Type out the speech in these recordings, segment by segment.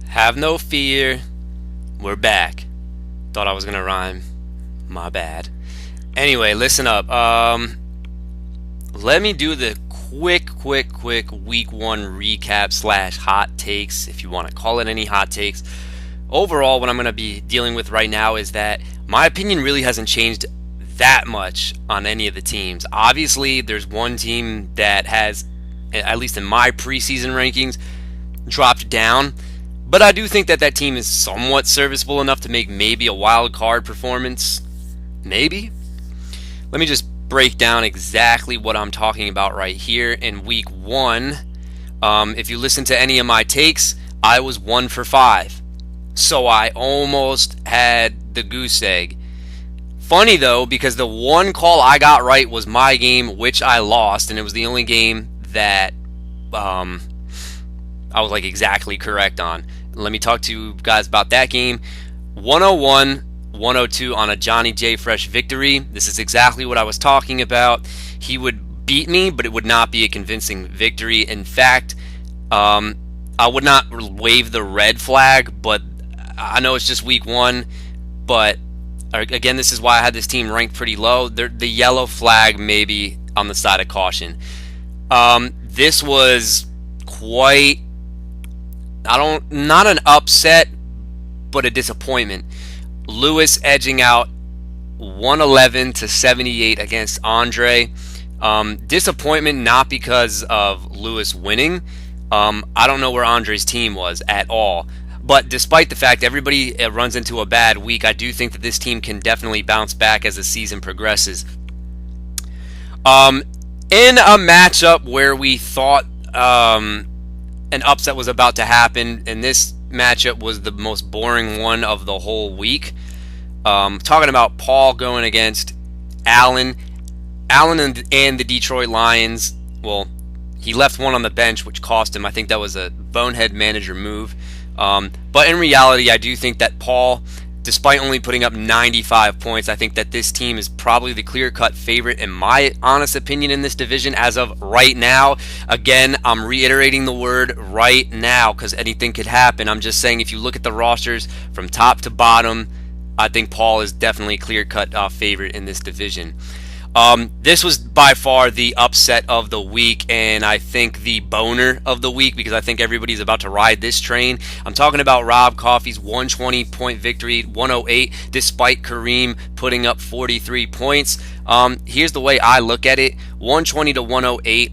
Have no fear. We're back. Thought I was gonna rhyme. My bad. Anyway, listen up. Let me do the quick week one recap slash hot takes, if you want to call it any hot takes. Overall, what I'm gonna be dealing with right now is that my opinion really hasn't changed that much on any of the teams. Obviously, there's one team that has, at least in my preseason rankings, dropped down. But I do think that that team is somewhat serviceable enough to make maybe a wild card performance. Maybe. Let me just break down exactly what I'm talking about right here in week one. If you listen to any of my takes, I was 1 for 5. So I almost had the goose egg. Funny though, because the one call I got right was my game, which I lost, and it was the only game that I was like exactly correct on. Let me talk to you guys about that game. 101-102 on a Johnny J. Fresh victory. This is exactly what I was talking about. He would beat me, but it would not be a convincing victory. In fact, I would not wave the red flag, but I know it's just week one. But again, this is why I had this team ranked pretty low. The yellow flag may be on the side of caution. This was quite, not an upset, but a disappointment. Lewis edging out 111-78 against Andre. Disappointment not because of Lewis winning. I don't know where Andre's team was at all. But despite the fact everybody runs into a bad week, I do think that this team can definitely bounce back as the season progresses. In a matchup where we thought an upset was about to happen, and this matchup was the most boring one of the whole week. Talking about Paul going against Allen. Allen and the Detroit Lions, well, he left one on the bench, which cost him. I think that was a bonehead manager move. But in reality, I do think that Paul, despite only putting up 95 points, I think that this team is probably the clear-cut favorite in my honest opinion in this division as of right now. Again, I'm reiterating the word right now because anything could happen. I'm just saying if you look at the rosters from top to bottom, I think Paul is definitely a clear-cut favorite in this division. This was by far the upset of the week, and I think the boner of the week, because I think everybody's about to ride this train. I'm talking about Rob Coffey's 120-point victory, 108, despite Kareem putting up 43 points. Here's the way I look at it: 120-108,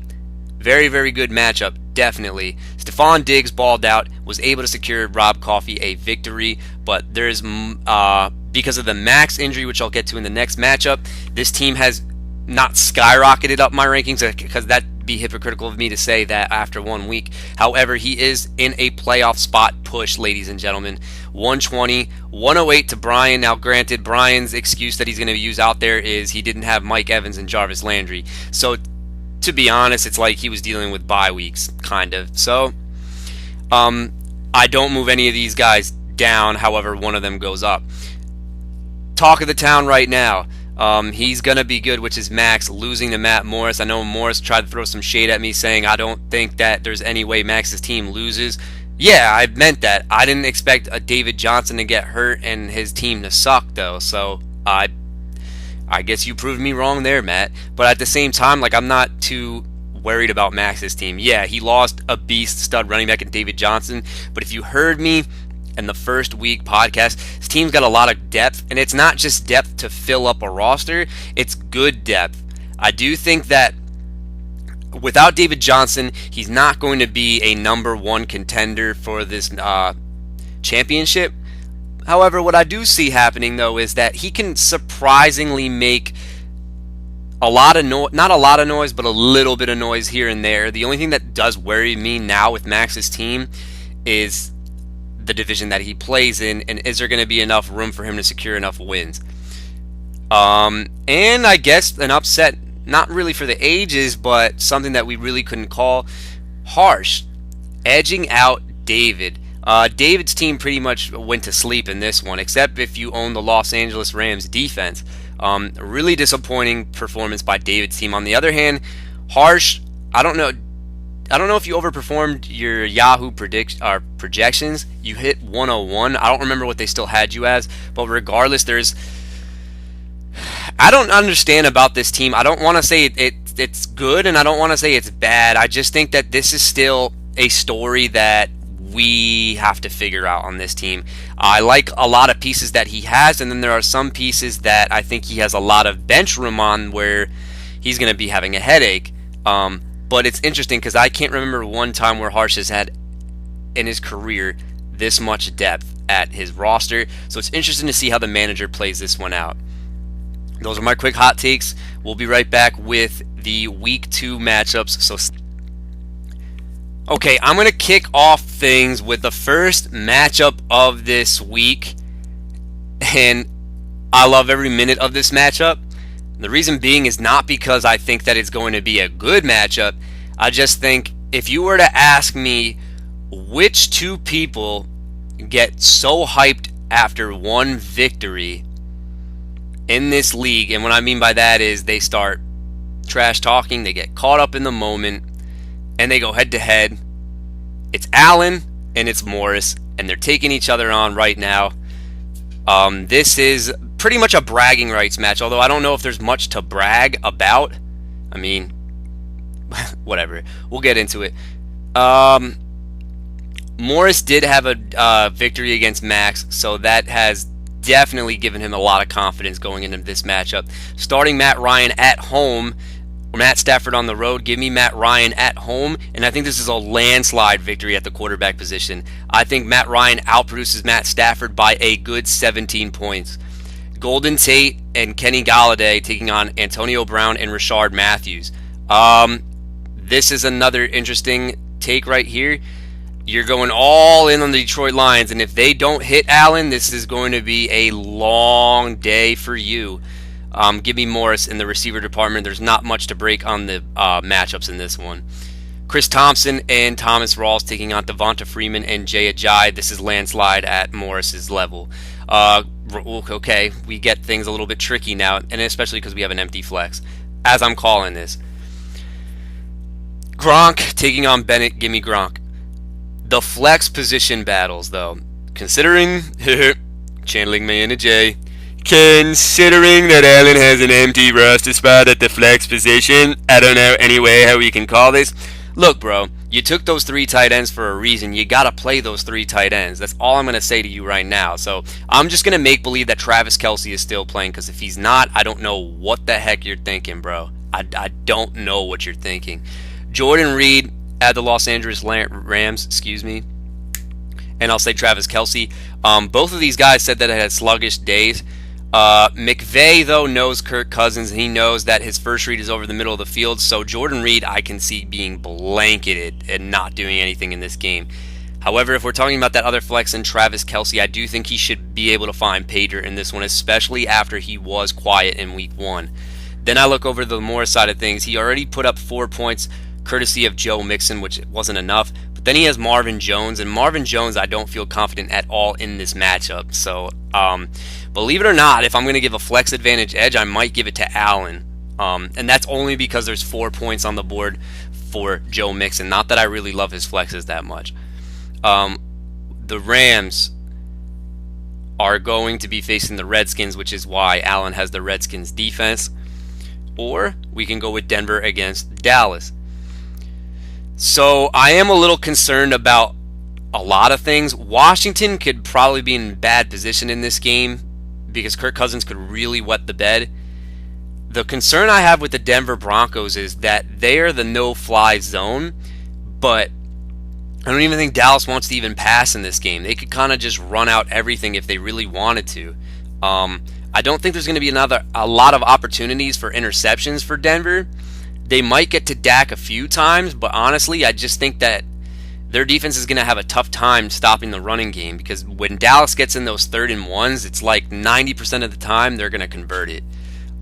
very good matchup, definitely. Stephon Diggs balled out, was able to secure Rob Coffey a victory, but there's because of the Max injury, which I'll get to in the next matchup, this team has not skyrocketed up my rankings, because that'd be hypocritical of me to say that after 1 week. However, he is in a playoff spot push, ladies and gentlemen. 120, 108 to Brian. Now, granted, Brian's excuse that he's going to use out there is he didn't have Mike Evans and Jarvis Landry. So, to be honest, it's like he was dealing with bye weeks, kind of. So, I don't move any of these guys down. However, one of them goes up. Talk of the town right now. He's going to be good, which is Max losing to Matt Morris. I know Morris tried to throw some shade at me saying I don't think that there's any way Max's team loses. Yeah, I meant that. I didn't expect a David Johnson to get hurt and his team to suck, though. So I guess you proved me wrong there, Matt. But at the same time, like, I'm not too worried about Max's team. Yeah, he lost a beast stud running back in David Johnson. But if you heard me in the first week podcast, his team's got a lot of depth, and it's not just depth to fill up a roster, it's good depth. I do think that without David Johnson, he's not going to be a number one contender for this championship. However, what I do see happening though is that he can surprisingly make a lot of not a lot of noise, but a little bit of noise here and there. The only thing that does worry me now with Max's team is the division that he plays in, and is there going to be enough room for him to secure enough wins? And I guess an upset, not really for the ages, but something that we really couldn't call. Harsh edging out David. David's team pretty much went to sleep in this one, except if you own the Los Angeles Rams defense. Really disappointing performance by David's team. On the other hand, Harsh, I don't know. I don't know if you overperformed your Yahoo projections. You hit 101. I don't remember what they still had you as, but regardless, I don't understand about this team. I don't want to say it's good, and I don't want to say it's bad. I just think that this is still a story that we have to figure out on this team. I like a lot of pieces that he has, and then there are some pieces that I think he has a lot of bench room on where he's going to be having a headache. But it's interesting because I can't remember one time where Harsh has had in his career this much depth at his roster. So it's interesting to see how the manager plays this one out. Those are my quick hot takes. We'll be right back with the week 2 matchups. Okay, I'm going to kick off things with the first matchup of this week. And I love every minute of this matchup. The reason being is not because I think that it's going to be a good matchup. I just think if you were to ask me which 2 people get so hyped after one victory in this league, and what I mean by that is they start trash talking, they get caught up in the moment, and they go head to head. It's Allen and it's Morris, and they're taking each other on right now. This is pretty much a bragging rights match, although I don't know if there's much to brag about. I mean, whatever. We'll get into it. Morris did have a victory against Max, so that has definitely given him a lot of confidence going into this matchup. Starting Matt Ryan at home, Matt Stafford on the road. Give me Matt Ryan at home, and I think this is a landslide victory at the quarterback position. I think Matt Ryan outproduces Matt Stafford by a good 17 points. Golden Tate and Kenny Galladay taking on Antonio Brown and Rashard Matthews. This is another interesting take right here. You're going all in on the Detroit Lions, and if they don't hit Allen, this is going to be a long day for you. Give me Morris in the receiver department. There's not much to break on the matchups in this one. Chris Thompson and Thomas Rawls taking on Devonta Freeman and Jay Ajayi. This is landslide at Morris's level. Okay, we get things a little bit tricky now, and especially because we have an empty flex, as I'm calling this. Gronk taking on Bennett. Give me Gronk. The flex position battles, though, considering channeling me into Jay, considering that Allen has an empty roster spot at the flex position, I don't know anyway how we can call this. Look, bro, you took those 3 tight ends for a reason. You got to play those 3 tight ends. That's all I'm going to say to you right now. So I'm just going to make believe that Travis Kelce is still playing, because if he's not, I don't know what the heck you're thinking, bro. I don't know what you're thinking. Jordan Reed at the Los Angeles Rams, and I'll say Travis Kelce. Both of these guys said that it had sluggish days. McVay, though, knows Kirk Cousins, and he knows that his first read is over the middle of the field, so Jordan Reed I can see being blanketed and not doing anything in this game. However, if we're talking about that other flex in Travis Kelce, I do think he should be able to find Pager in this one, especially after he was quiet in week 1. Then I look over the Morris side of things. He already put up 4 points courtesy of Joe Mixon, which wasn't enough. But then he has Marvin Jones, and Marvin Jones I don't feel confident at all in this matchup. So believe it or not, if I'm going to give a flex advantage edge, I might give it to Allen. And that's only because there's 4 points on the board for Joe Mixon. Not that I really love his flexes that much. The Rams are going to be facing the Redskins, which is why Allen has the Redskins defense. Or we can go with Denver against Dallas. So I am a little concerned about a lot of things. Washington could probably be in bad position in this game because Kirk Cousins could really wet the bed. The concern I have with the Denver Broncos is that they are the no-fly zone, but I don't even think Dallas wants to even pass in this game. They could kind of just run out everything if they really wanted to. I don't think there's going to be a lot of opportunities for interceptions for Denver. They might get to Dak a few times, but honestly, I just think that their defense is going to have a tough time stopping the running game, because when Dallas gets in those 3rd and 1s, it's like 90% of the time they're going to convert it.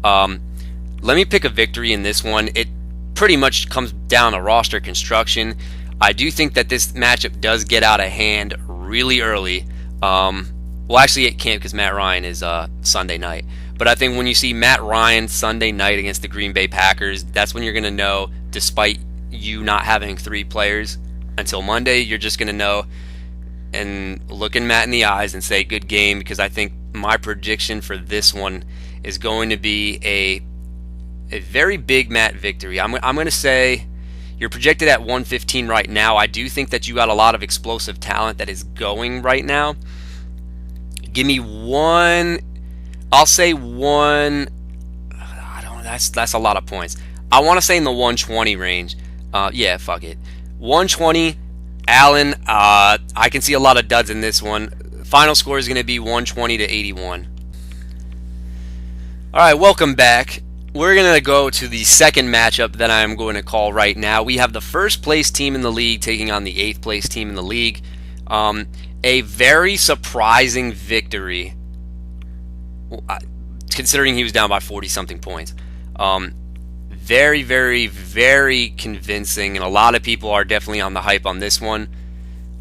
Let me pick a victory in this one. It pretty much comes down to roster construction. I do think that this matchup does get out of hand really early. Well, actually, it can't because Matt Ryan is Sunday night. But I think when you see Matt Ryan Sunday night against the Green Bay Packers, that's when you're going to know, despite you not having three players until Monday. You're just going to know and looking Matt in the eyes and say good game, because I think my prediction for this one is going to be a very big Matt victory. I'm going to say you're projected at 115 right now. I do think that you got a lot of explosive talent that is going right now. Give me one. I'll say one. I don't. That's a lot of points. I want to say in the 120 range. Yeah, fuck it. 120. Allen. I can see a lot of duds in this one. Final score is going to be 120 to 81. All right, welcome back. We're going to go to the second matchup that I'm going to call right now. We have the first place team in the league taking on the 8th place team in the league. A very surprising victory, considering he was down by 40-something points. Very, very, very convincing, and a lot of people are definitely on the hype on this one,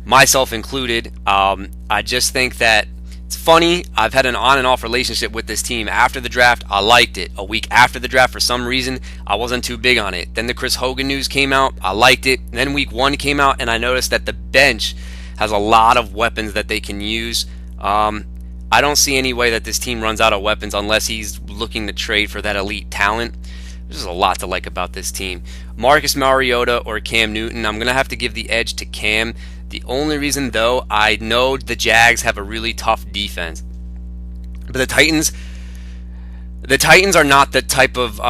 myself included. I just think that it's funny. I've had an on and off relationship with this team. After the draft, I liked it. A week after the draft, for some reason, I wasn't too big on it. Then the Chris Hogan news came out. I liked it. And then week 1 came out, and I noticed that the bench has a lot of weapons that they can use. I don't see any way that this team runs out of weapons unless he's looking to trade for that elite talent. There's a lot to like about this team. Marcus Mariota or Cam Newton, I'm going to have to give the edge to Cam. The only reason, though, I know the Jags have a really tough defense. But the Titans are not the type of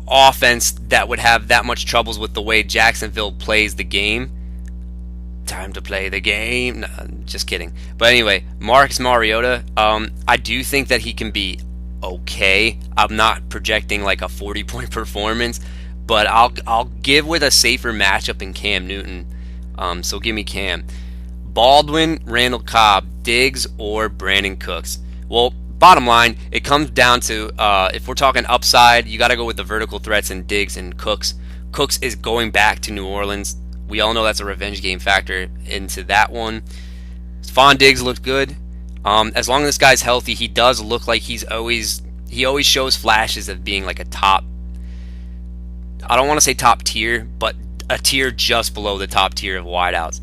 offense that would have that much troubles with the way Jacksonville plays the game. Time to play the game. No, just kidding. But anyway, Marcus Mariota, I do think that he can be okay. I'm not projecting like a 40-point performance, but I'll give with a safer matchup in Cam Newton. So give me Cam. Baldwin, Randall Cobb, Diggs, or Brandon Cooks. Well, bottom line, it comes down to if we're talking upside, you got to go with the vertical threats in Diggs and Cooks. Cooks is going back to New Orleans. We all know that's a revenge game factor into that one. Stephon Diggs looked good. As long as this guy's healthy, he does look like he always shows flashes of being like a top. I don't want to say top tier, but a tier just below the top tier of wideouts.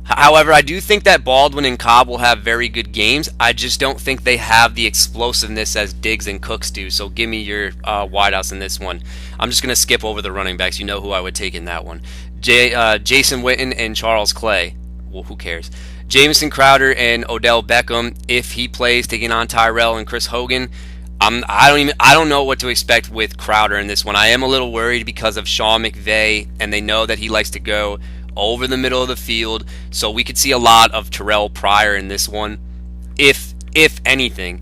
However, I do think that Baldwin and Cobb will have very good games. I just don't think they have the explosiveness as Diggs and Cooks do. So give me your wideouts in this one. I'm just going to skip over the running backs. You know who I would take in that one. Jason Witten and Charles Clay. Well, who cares? Jamison Crowder and Odell Beckham, if he plays, taking on Tyrell and Chris Hogan. I don't know what to expect with Crowder in this one. I am a little worried because of Sean McVay, and they know that he likes to go over the middle of the field. So we could see a lot of Terrell Pryor in this one, if anything.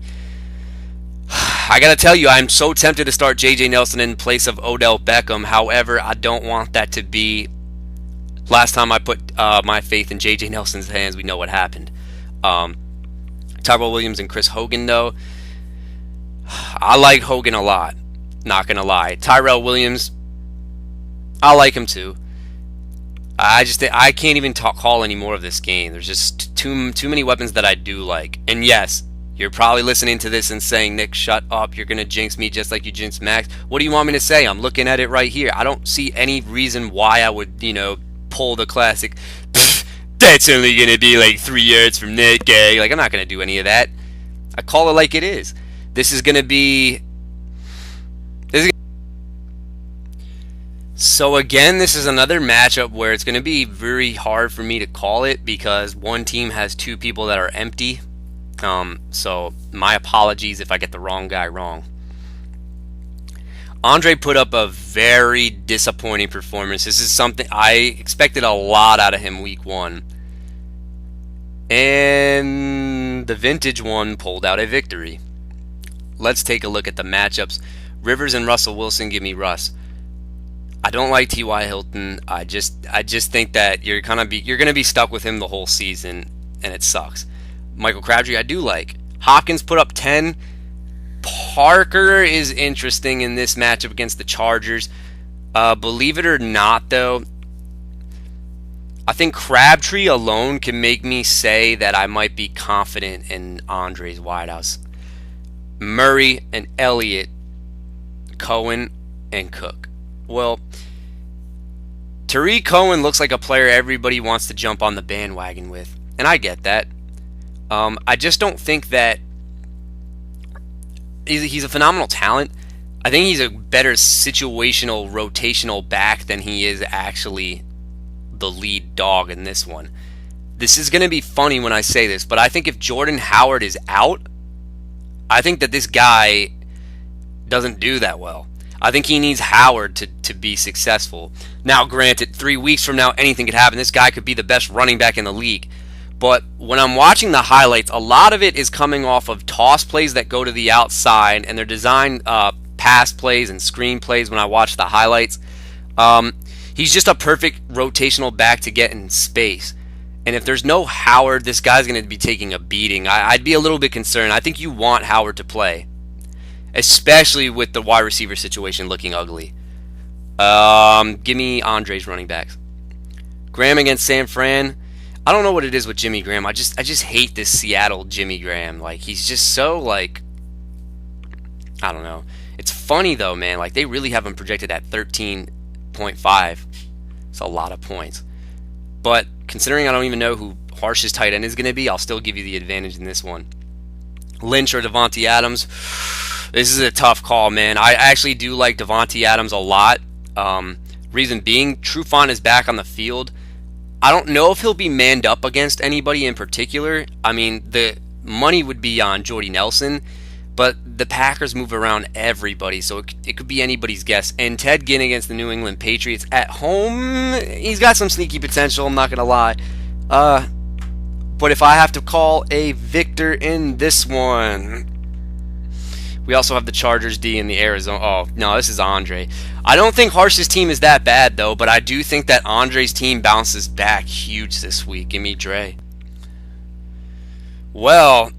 I gotta tell you, I'm so tempted to start J.J. Nelson in place of Odell Beckham. However, I don't want that to be. Last time I put my faith in J.J. Nelson's hands, we know what happened. Tyrell Williams and Chris Hogan, though. I like Hogan a lot, not gonna lie. Tyrell Williams, I like him too. I can't even call any more of this game. There's just too many weapons that I do like. And yes, you're probably listening to this and saying, Nick, shut up. You're gonna jinx me just like you jinxed Max. What do you want me to say? I'm looking at it right here. I don't see any reason why I would, pull the classic. That's only gonna be like 3 yards from that guy. Like, I'm not gonna do any of that. I call it like it is. This is going to be... So again, this is another matchup where it's going to be very hard for me to call it because one team has two people that are empty. So my apologies if I get the wrong guy wrong. Andre put up a very disappointing performance. This is something I expected a lot out of him week 1. And the vintage one pulled out a victory. Let's take a look at the matchups. Rivers and Russell Wilson, give me Russ. I don't like T.Y. Hilton. I just think that you're gonna be stuck with him the whole season, and it sucks. Michael Crabtree, I do like. Hopkins put up 10. Parker is interesting in this matchup against the Chargers. Believe it or not, though, I think Crabtree alone can make me say that I might be confident in Andre's wideouts. Murray and Elliott, Cohen and Cook. Well, Tariq Cohen looks like a player everybody wants to jump on the bandwagon with, and I get that. I just don't think that he's a phenomenal talent. I think he's a better situational, rotational back than he is actually the lead dog in this one. This is going to be funny when I say this, but I think if Jordan Howard is out, I think that this guy doesn't do that well. I think he needs Howard to be successful. Now, granted, 3 weeks from now, anything could happen. This guy could be the best running back in the league. But when I'm watching the highlights, a lot of it is coming off of toss plays that go to the outside, and they're designed pass plays and screen plays when I watch the highlights. He's just a perfect rotational back to get in space. And if there's no Howard, this guy's going to be taking a beating. I'd be a little bit concerned. I think you want Howard to play, especially with the wide receiver situation looking ugly. Give me Andre's running backs. Graham against San Fran. I don't know what it is with Jimmy Graham. I just hate this Seattle Jimmy Graham. Like, he's just so, like, I don't know. It's funny though, man. Like, they really have him projected at 13.5. It's a lot of points. But considering I don't even know who Harsh's tight end is going to be, I'll still give you the advantage in this one. Lynch or Devontae Adams. This is a tough call, man. I actually do like Devontae Adams a lot. Reason being, Trufant is back on the field. I don't know if he'll be manned up against anybody in particular. I mean, the money would be on Jordy Nelson, but the Packers move around everybody, so it could be anybody's guess. And Ted Ginn against the New England Patriots at home, he's got some sneaky potential, I'm not going to lie. But if I have to call a victor in this one, we also have the Chargers D and the Arizona. Oh, no, this is Andre. I don't think Harsh's team is that bad, though, but I do think that Andre's team bounces back huge this week. Give me Dre. Well,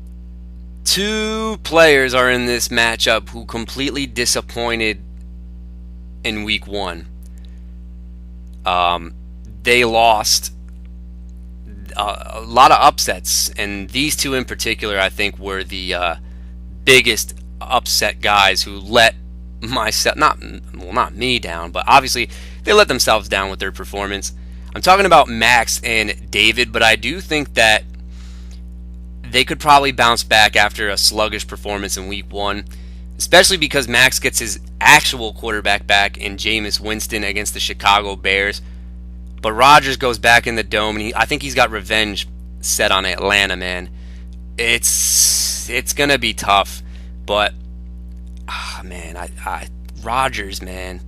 two players are in this matchup who completely disappointed in week one. They lost a lot of upsets, and these two in particular, I think, were the biggest upset guys who let myself, not me down, but obviously they let themselves down with their performance. I'm talking about Max and David, but I do think that they could probably bounce back after a sluggish performance in week one, especially because Max gets his actual quarterback back in Jameis Winston against the Chicago Bears. But Rodgers goes back in the dome, and I think he's got revenge set on Atlanta, man. It's going to be tough. But, man, Rodgers, man.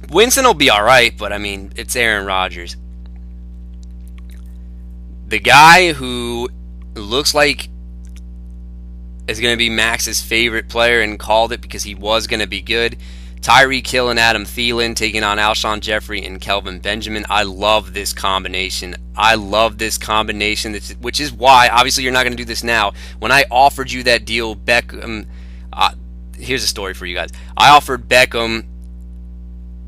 Winston will be all right, but, I mean, it's Aaron Rodgers. The guy who looks like is going to be Max's favorite player and called it because he was going to be good. Tyreek Hill and Adam Thielen taking on Alshon Jeffrey and Kelvin Benjamin. I love this combination. Which is why, obviously you're not going to do this now. When I offered you that deal, Beckham, here's a story for you guys. I offered Beckham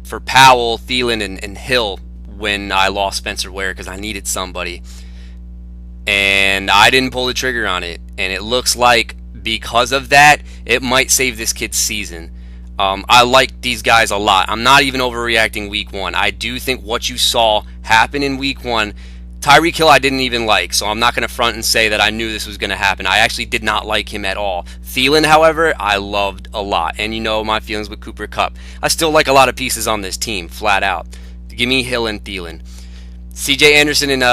for Powell, Thielen, and Hill when I lost Spencer Ware because I needed somebody. And I didn't pull the trigger on it. And it looks like because of that, it might save this kid's season. I like these guys a lot. I'm not even overreacting week one. I do think what you saw happen in week one, Tyreek Hill I didn't even like, so I'm not going to front and say that I knew this was going to happen. I actually did not like him at all. Thielen, however, I loved a lot. And you know my feelings with Cooper Kupp. I still like a lot of pieces on this team, flat out. Give me Hill and Thielen. CJ Anderson and,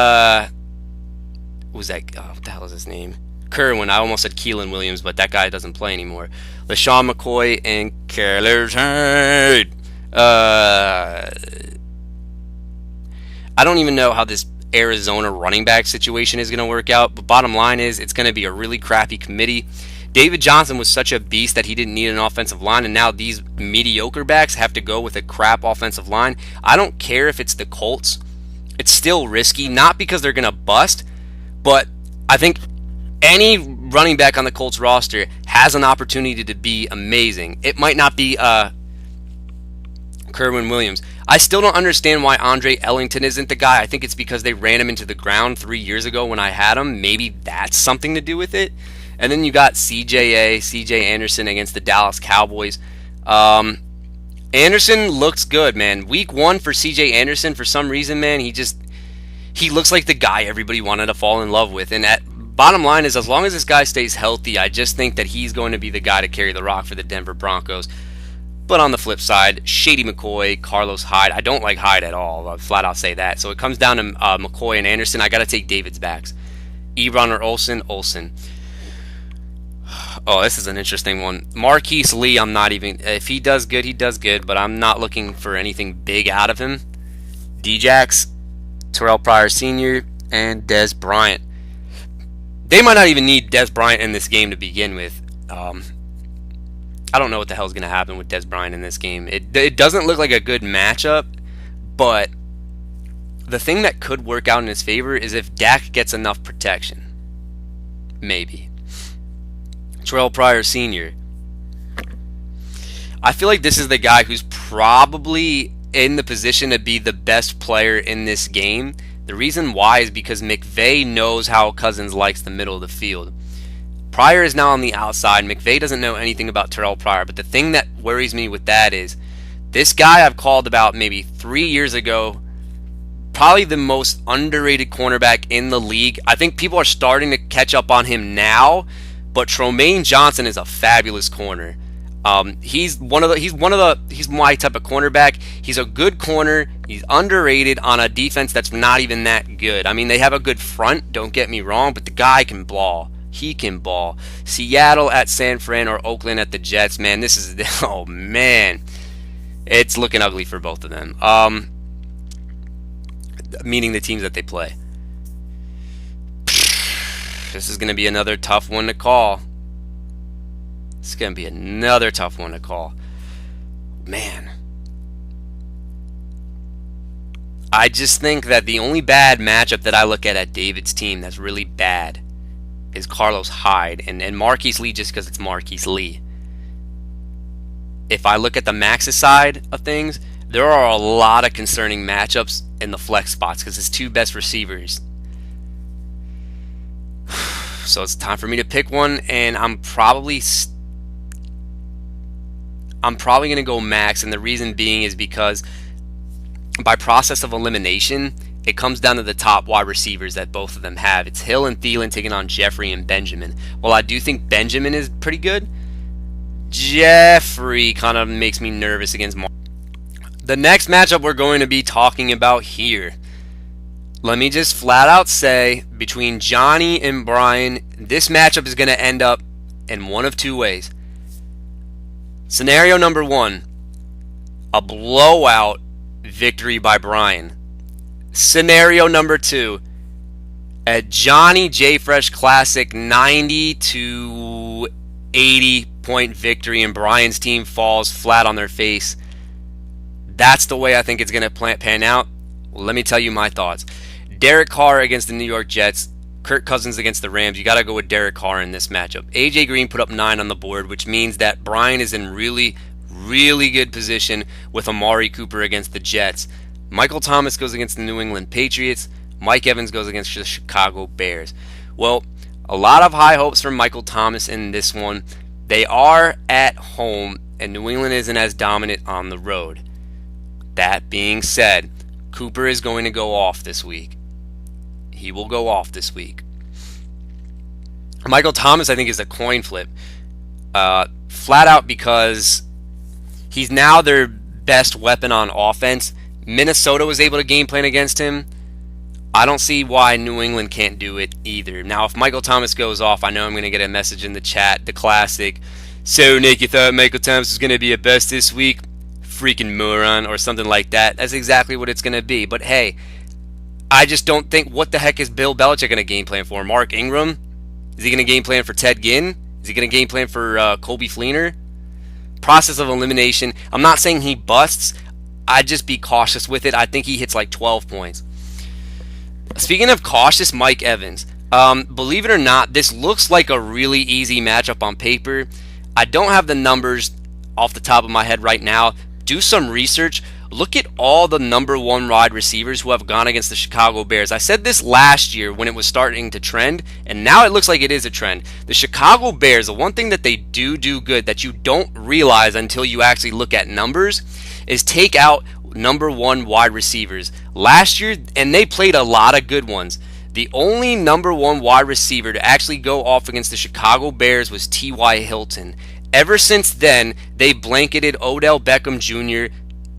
what the hell is his name? Kerwin. I almost said Keelan Williams, but that guy doesn't play anymore. LaShawn McCoy and Careller's Hyde. I don't even know how this Arizona running back situation is going to work out, but bottom line is it's going to be a really crappy committee. David Johnson was such a beast that he didn't need an offensive line, and now these mediocre backs have to go with a crap offensive line. I don't care if it's the Colts. It's still risky, not because they're going to bust, but I think any running back on the Colts roster has an opportunity to be amazing. It might not be Kerwin Williams. I still don't understand why Andre Ellington isn't the guy. I think it's because they ran him into the ground 3 years ago when I had him. Maybe that's something to do with it. And then you got CJ Anderson against the Dallas Cowboys. Anderson looks good, man. Week 1 for CJ Anderson, for some reason, man, he looks like the guy everybody wanted to fall in love with. And at bottom line is, as long as this guy stays healthy, I just think that he's going to be the guy to carry the rock for the Denver Broncos. But on the flip side, Shady McCoy, Carlos Hyde. I don't like Hyde at all. I'll flat out say that. So it comes down to McCoy and Anderson. I got to take David's backs. Ebron or Olsen? Olsen. Oh, this is an interesting one. Marquise Lee, I'm not even... If he does good, he does good. But I'm not looking for anything big out of him. Djax, Terrell Pryor Sr., and Dez Bryant. They might not even need Dez Bryant in this game to begin with. I don't know what the hell is going to happen with Dez Bryant in this game. It doesn't look like a good matchup, but the thing that could work out in his favor is if Dak gets enough protection. Maybe. Terrell Pryor Sr. I feel like this is the guy who's probably in the position to be the best player in this game. The reason why is because McVay knows how Cousins likes the middle of the field. Pryor is now on the outside. McVay doesn't know anything about Terrell Pryor, but the thing that worries me with that is this guy I've called about maybe 3 years ago, probably the most underrated cornerback in the league. I think people are starting to catch up on him now, but Tromaine Johnson is a fabulous corner. He's my type of cornerback. He's a good corner. He's underrated on a defense that's not even that good. I mean, they have a good front, don't get me wrong, but the guy can ball. He can ball. Seattle at San Fran or Oakland at the Jets, man, this is... Oh, man. It's looking ugly for both of them. Meaning the teams that they play. This is going to be another tough one to call. It's going to be another tough one to call. Man. I just think that the only bad matchup that I look at David's team that's really bad is Carlos Hyde and Marquise Lee, just because it's Marquise Lee. If I look at the Max's side of things, there are a lot of concerning matchups in the flex spots because his two best receivers. So it's time for me to pick one, and I'm probably going to go Max, and the reason being is because by process of elimination, it comes down to the top wide receivers that both of them have. It's Hill and Thielen taking on Jeffrey and Benjamin. While I do think Benjamin is pretty good, Jeffrey kind of makes me nervous against Mark. The next matchup we're going to be talking about here, let me just flat out say, between Johnny and Brian, this matchup is going to end up in one of two ways. Scenario number 1, a blowout victory by Brian. Scenario number 2, a Johnny J. Fresh Classic 90 to 80 point victory and Brian's team falls flat on their face. That's the way I think it's going to pan out. Well, let me tell you my thoughts. Derek Carr against the New York Jets, Kirk Cousins against the Rams. You got to go with Derek Carr in this matchup. AJ Green put up 9 on the board, which means that Brian is in really, really good position with Amari Cooper against the Jets. Michael Thomas goes against the New England Patriots. Mike Evans goes against the Chicago Bears. Well, a lot of high hopes for Michael Thomas in this one. They are at home, and New England isn't as dominant on the road. That being said, Cooper is going to go off this week. He will go off this week. Michael Thomas, I think, is a coin flip. Flat out because he's now their best weapon on offense. Minnesota was able to game plan against him. I don't see why New England can't do it either. Now, if Michael Thomas goes off, I know I'm going to get a message in the chat, the classic, "So, Nick, you thought Michael Thomas was going to be a best this week? Freaking moron," or something like that. That's exactly what it's going to be. But hey, I just don't think, what the heck is Bill Belichick going to game plan for? Mark Ingram? Is he going to game plan for Ted Ginn? Is he going to game plan for Colby Fleener? Process of elimination. I'm not saying he busts. I'd just be cautious with it. I think he hits like 12 points. Speaking of cautious, Mike Evans. Believe it or not, this looks like a really easy matchup on paper. I don't have the numbers off the top of my head right now. Do some research. Look at all the number one wide receivers who have gone against the Chicago Bears. I said this last year when it was starting to trend, and now it looks like it is a trend. The Chicago Bears, the one thing that they do good that you don't realize until you actually look at numbers is take out number one wide receivers. Last year, and they played a lot of good ones, the only number one wide receiver to actually go off against the Chicago Bears was T.Y. Hilton. Ever since then, they blanketed Odell Beckham Jr.,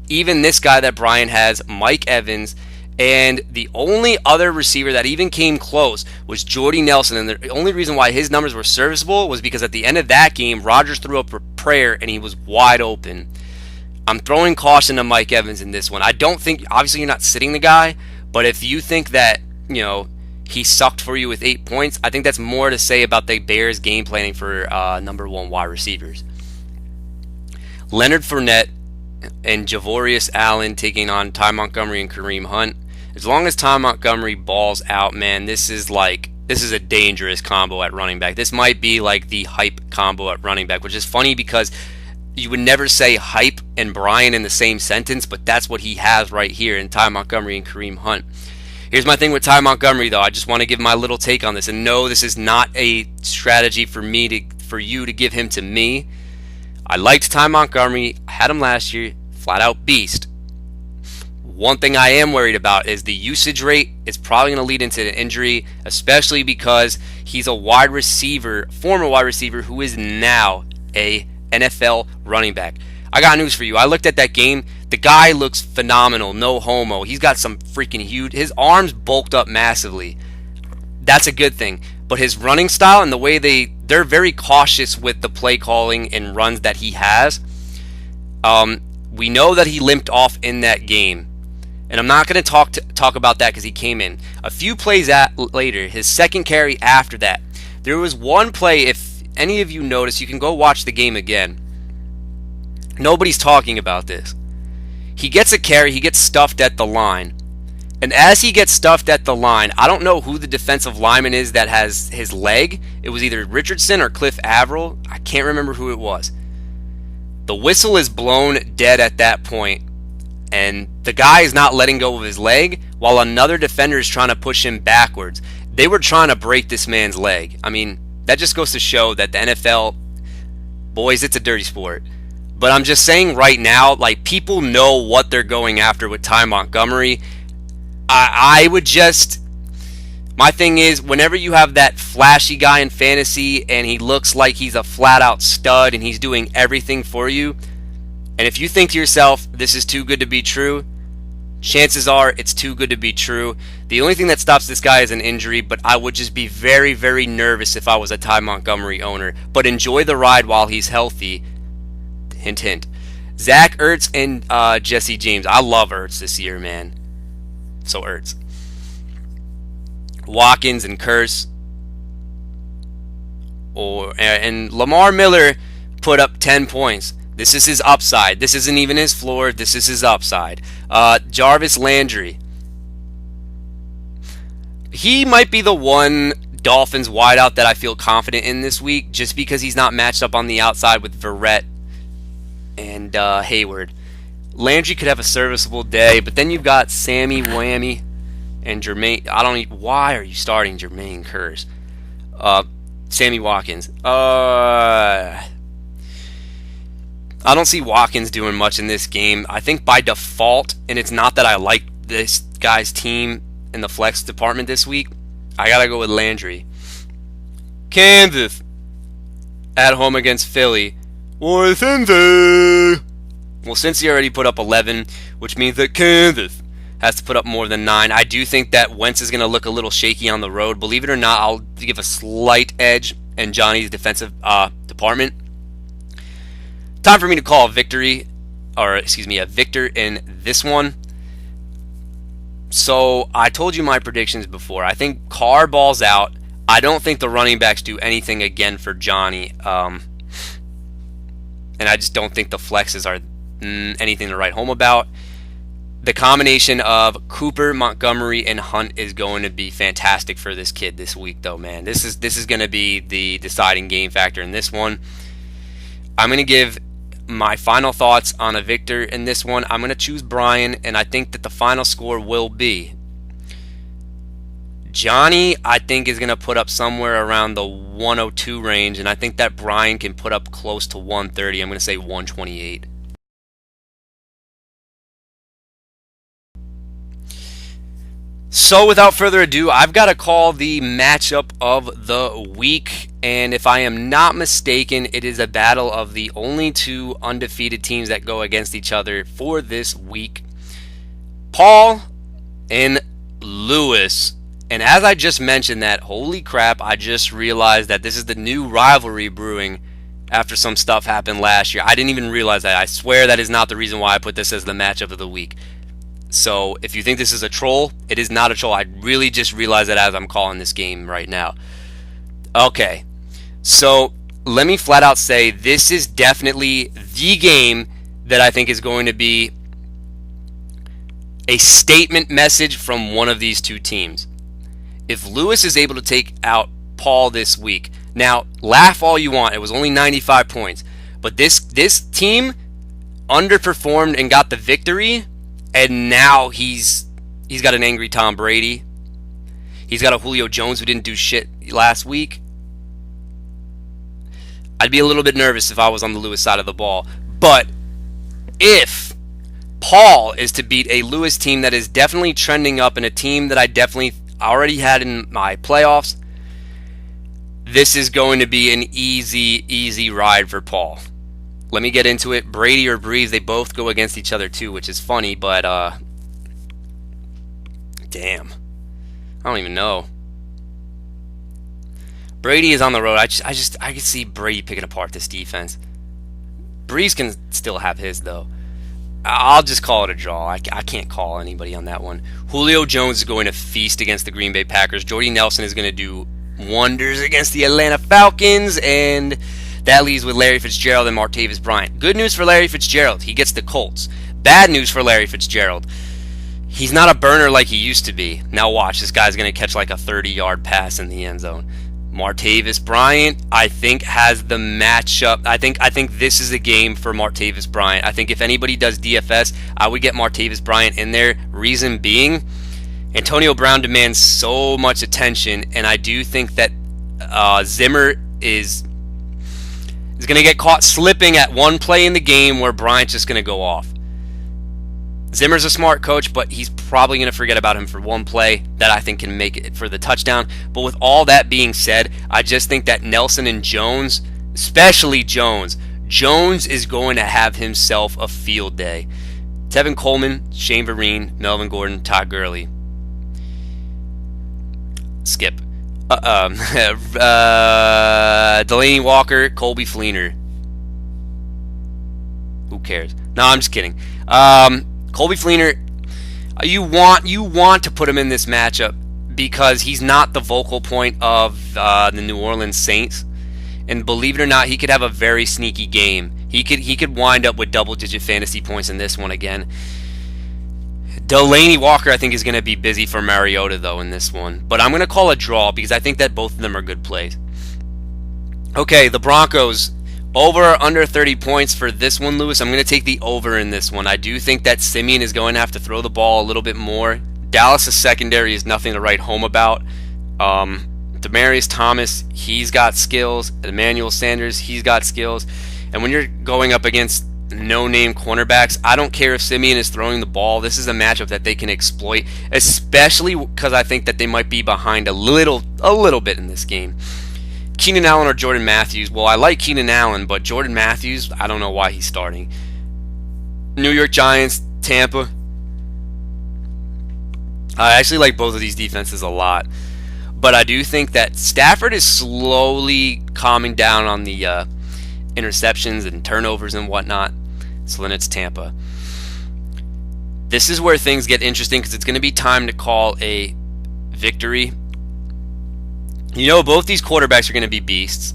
even this guy that Brian has, Mike Evans, and the only other receiver that even came close was Jordy Nelson. And the only reason why his numbers were serviceable was because at the end of that game, Rodgers threw up a prayer and he was wide open. I'm throwing caution to Mike Evans in this one. I don't think, obviously you're not sitting the guy, but if you think that, he sucked for you with 8 points, I think that's more to say about the Bears game planning for number one wide receivers. Leonard Fournette and Javorius Allen taking on Ty Montgomery and Kareem Hunt. As long as Ty Montgomery balls out, man, this is a dangerous combo at running back. This might be like the hype combo at running back, which is funny because you would never say hype and Brian in the same sentence, but that's what he has right here in Ty Montgomery and Kareem Hunt. Here's my thing with Ty Montgomery, though. I just want to give my little take on this. And no, this is not a strategy for you to give him to me. I liked Ty Montgomery. I had him last year. Flat out beast. One thing I am worried about is the usage rate is probably going to lead into an injury, especially because he's a wide receiver, former wide receiver, who is now a NFL running back. I got news for you. I looked at that game. The guy looks phenomenal. No homo. He's got some freaking huge... His arms bulked up massively. That's a good thing. But his running style and the way they're very cautious with the play calling and runs that he has. We know that he limped off in that game. And I'm not going to talk about that because he came in. A few plays later, his second carry after that, there was one play, if any of you notice, you can go watch the game again. Nobody's talking about this. He gets a carry, he gets stuffed at the line. And as he gets stuffed at the line, I don't know who the defensive lineman is that has his leg. It was either Richardson or Cliff Averill. I can't remember who it was. The whistle is blown dead at that point, and the guy is not letting go of his leg while another defender is trying to push him backwards. They were trying to break this man's leg. I mean, that just goes to show that the NFL, boys, it's a dirty sport. But I'm just saying right now, like, people know what they're going after with Ty Montgomery. I would just... My thing is, whenever you have that flashy guy in fantasy and he looks like he's a flat-out stud and he's doing everything for you, and if you think to yourself, this is too good to be true, chances are it's too good to be true. The only thing that stops this guy is an injury, but I would just be very, very nervous if I was a Ty Montgomery owner. But enjoy the ride while he's healthy. Hint, hint. Zach Ertz and Jesse James. I love Ertz this year, man. So Ertz. Watkins and Curse. And Lamar Miller put up 10 points. This is his upside. This isn't even his floor. This is his upside. Jarvis Landry. He might be the one Dolphins wideout that I feel confident in this week, just because he's not matched up on the outside with Verrett and Hayward. Landry could have a serviceable day, but then you've got Sammy Whammy and Jermaine. Why are you starting Jermaine Curse? Sammy Watkins. I don't see Watkins doing much in this game. I think by default, and it's not that I like this guy's team in the flex department this week, I gotta go with Landry. Kansas at home against Philly. Or Cincy. Well, Cincy already put up 11, which means that Kansas has to put up more than 9. I do think that Wentz is going to look a little shaky on the road. Believe it or not, I'll give a slight edge in Johnny's defensive department. Time for me to call a victor in this one. So I told you my predictions before. I think Carr balls out. I don't think the running backs do anything again for Johnny. And I just don't think the flexes are anything to write home about. The combination of Cooper, Montgomery, and Hunt is going to be fantastic for this kid this week, though, man. This is going to be the deciding game factor in this one. I'm going to give my final thoughts on a victor in this one, I'm going to choose Brian, and I think that the final score will be Johnny, I think, is going to put up somewhere around the 102 range, and I think that Brian can put up close to 130. I'm going to say 128. So without further ado, I've got to call the matchup of the week, and if I am not mistaken, it is a battle of the only two undefeated teams that go against each other for this week. Paul and Lewis. And as I just mentioned that, holy crap, I just realized that this is the new rivalry brewing after some stuff happened last year. I didn't even realize that. I swear that is not the reason why I put this as the matchup of the week. So if you think this is a troll, it is not a troll. I really just realized that as I'm calling this game right now. Okay, so let me flat out say this is definitely the game that I think is going to be a statement message from one of these two teams. If Lewis is able to take out Paul this week, now laugh all you want, it was only 95 points, but this team underperformed and got the victory, and now he's got an angry Tom Brady. He's got a Julio Jones who didn't do shit last week. I'd be a little bit nervous if I was on the Lewis side of the ball, but if Paul is to beat a Lewis team that is definitely trending up and a team that I definitely already had in my playoffs, this is going to be an easy ride for Paul. Let me get into it. Brady or Breeze, they both go against each other too, which is funny, but damn, I don't even know. Brady is on the road. I can see Brady picking apart this defense. Breeze can still have his though. I'll just call it a draw. I can't call anybody on that one. Julio Jones is going to feast against the Green Bay Packers. Jordy Nelson is going to do wonders against the Atlanta Falcons, and that leaves with Larry Fitzgerald and Martavis Bryant. Good news for Larry Fitzgerald. He gets the Colts. Bad news for Larry Fitzgerald. He's not a burner like he used to be. Now watch. This guy's going to catch like a 30-yard pass in the end zone. Martavis Bryant, I think, has the matchup. I think this is a game for Martavis Bryant. I think if anybody does DFS, I would get Martavis Bryant in there. Reason being, Antonio Brown demands so much attention, and I do think that Zimmer is going to get caught slipping at one play in the game where Bryant's just going to go off. Zimmer's a smart coach, but he's probably going to forget about him for one play that I think can make it for the touchdown. But with all that being said, I just think that Nelson and Jones, especially Jones is going to have himself a field day. Tevin Coleman, Shane Vereen, Melvin Gordon, Todd Gurley. Skip. Delaney Walker, Colby Fleener. Who cares? No, I'm just kidding. Colby Fleener, you want to put him in this matchup because he's not the vocal point of the New Orleans Saints, and believe it or not, he could have a very sneaky game. He could wind up with double-digit fantasy points in this one again. Delaney Walker, I think, is going to be busy for Mariota though in this one, but I'm going to call a draw because I think that both of them are good plays. Okay, the Broncos. Over or under 30 points for this one, Lewis. I'm going to take the over in this one. I do think that Simeon is going to have to throw the ball a little bit more. Dallas' secondary is nothing to write home about. Demaryius Thomas, he's got skills. Emmanuel Sanders, he's got skills. And when you're going up against no-name cornerbacks, I don't care if Simeon is throwing the ball. This is a matchup that they can exploit, especially because I think that they might be behind a little bit in this game. Keenan Allen or Jordan Matthews? Well, I like Keenan Allen, but Jordan Matthews, I don't know why he's starting. New York Giants, Tampa. I actually like both of these defenses a lot, but I do think that Stafford is slowly calming down on the interceptions and turnovers and whatnot. So then it's Tampa. This is where things get interesting because it's going to be time to call a victory. You know, both these quarterbacks are going to be beasts.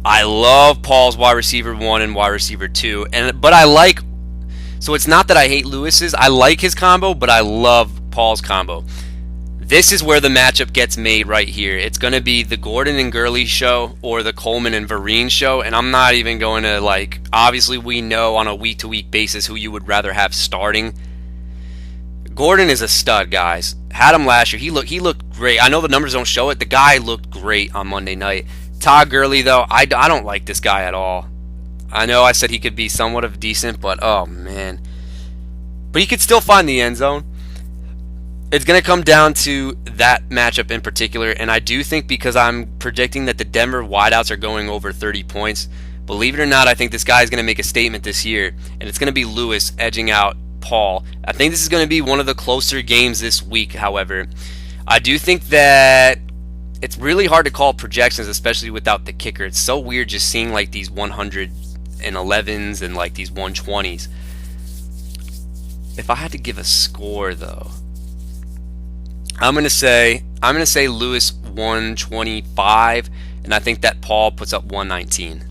I love Paul's wide receiver 1 and wide receiver 2, but I like. So it's not that I hate Lewis's. I like his combo, but I love Paul's combo. This is where the matchup gets made right here. It's going to be the Gordon and Gurley show or the Coleman and Vereen show, and I'm not even going to, like, obviously we know on a week-to-week basis who you would rather have starting. Gordon is a stud, guys. Had him last year. He looked great. I know the numbers don't show it. The guy looked great on Monday night. Todd Gurley, though, I don't like this guy at all. I know I said he could be somewhat of decent, but oh, man. But he could still find the end zone. It's going to come down to that matchup in particular, and I do think because I'm predicting that the Denver wideouts are going over 30 points, believe it or not, I think this guy is going to make a statement this year, and it's going to be Lewis edging out Paul. I think this is going to be one of the closer games this week, however. I do think that it's really hard to call projections, especially without the kicker. It's so weird just seeing like these 111s and like these 120s. If I had to give a score, though, I'm gonna say Lewis 125, and I think that Paul puts up 119.